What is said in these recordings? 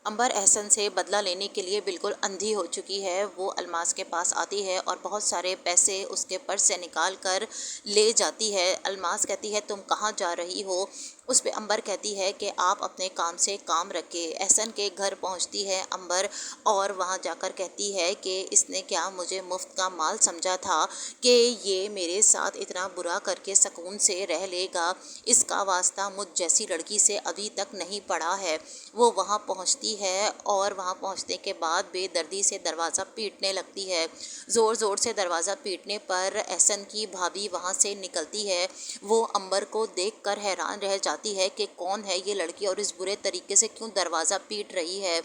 अंबर एहसन से बदला लेने के लिए बिल्कुल अंधी हो चुकी है। वो अलमास के पास आती है और बहुत सारे पैसे उसके पर्स से निकाल कर ले जाती है। अलमास कहती है तुम कहाँ जा रही हो? उस पे अंबर कहती है कि आप अपने काम से काम रखे। एहसन के घर पहुंचती है अंबर और वहां जाकर कहती है कि इसने क्या मुझे मुफ्त का माल समझा था कि ये मेरे साथ इतना बुरा करके सुकून से रह लेगा। इसका वास्ता मुझ जैसी लड़की से अभी तक नहीं पड़ा है। वो वहाँ पहुँचती है और वहाँ पहुँचने के बाद बेदर्दी से दरवाज़ा पीटने लगती है। ज़ोर ज़ोर से दरवाज़ा पीटने पर एहसन की भाभी वहाँ से निकलती है। वो अंबर को देखकर हैरान रह जाती है कि कौन है ये लड़की और इस बुरे तरीके से क्यों दरवाज़ा पीट रही है।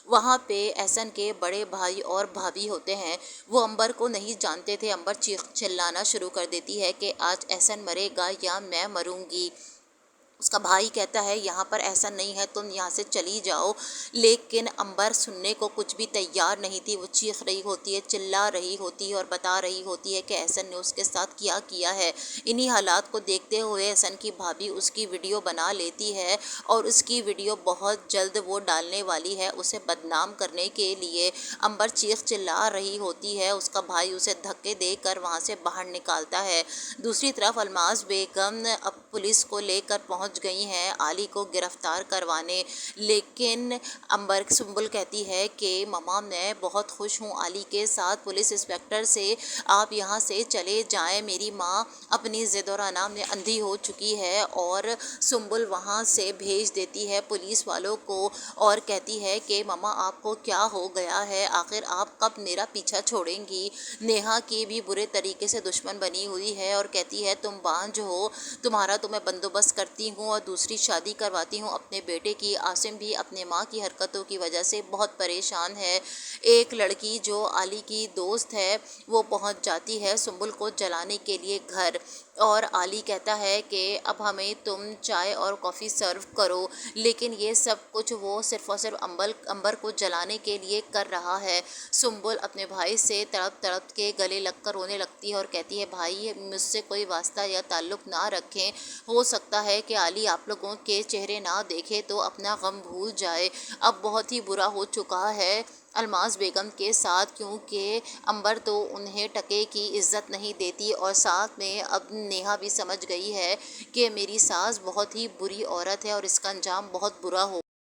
वहाँ पे एहसन के बड़े भाई और भाभी होते हैं। वो अंबर को नहीं जानते थे। अंबर चीख चिल्लाना शुरू कर देती है कि आज एहसन मरेगा या मैं मरूंगी। उसका भाई कहता है यहाँ पर ऐसा नहीं है, तुम यहाँ से चली जाओ। लेकिन अंबर सुनने को कुछ भी तैयार नहीं थी। वो चीख रही होती है, चिल्ला रही होती है और बता रही होती है कि एहसन ने उसके साथ क्या किया है। इन्हीं हालात को देखते हुए एहसन की भाभी उसकी वीडियो बना लेती है और उसकी वीडियो बहुत जल्द वो डालने वाली है उसे बदनाम करने के लिए। अंबर चीख चिल्ला रही होती है। उसका भाई उसे धक्के देकर वहाँ से बाहर निकालता है। दूसरी तरफ अलमास बेगम अब पुलिस को लेकर पहुँच गई हैं आली को गिरफ्तार करवाने। लेकिन अंबर सुंबुल कहती है कि ममा मैं बहुत खुश हूँ आली के साथ, पुलिस इंस्पेक्टर से आप यहाँ से चले जाएं। मेरी माँ अपनी ज़िद और अना में अंधी हो चुकी है। और सुंबुल वहाँ से भेज देती है पुलिस वालों को और कहती है कि ममा आपको क्या हो गया है, आखिर आप कब मेरा पीछा छोड़ेंगी। नेहा की भी बुरे तरीके से दुश्मन बनी हुई है और कहती है तुम बांझ हो, तुम्हारा तो मैं बंदोबस्त करती हूँ और दूसरी शादी करवाती हूँ अपने बेटे की। आसिम भी अपने माँ की हरकतों की वजह से बहुत परेशान है। एक लड़की जो आली की दोस्त है वो पहुँच जाती है सुंबुल को जलाने के लिए घर। और आली कहता है कि अब हमें तुम चाय और कॉफ़ी सर्व करो। लेकिन ये सब कुछ वो सिर्फ़ और सिर्फ अंबर को जलाने के लिए कर रहा है। सुंबुल अपने भाई से तड़प तड़प के गले लगकर रोने लगती है और कहती है भाई मुझसे कोई वास्ता या ताल्लुक़ ना रखें। हो सकता है कि आली आप लोगों के चेहरे ना देखे तो अपना गम भूल जाए। अब बहुत ही बुरा हो चुका है अलमास बेगम के साथ, क्योंकि अंबर तो उन्हें टके की इज्जत नहीं देती और साथ में अब नेहा भी समझ गई है कि मेरी सास बहुत ही बुरी औरत है और इसका अंजाम बहुत बुरा हो।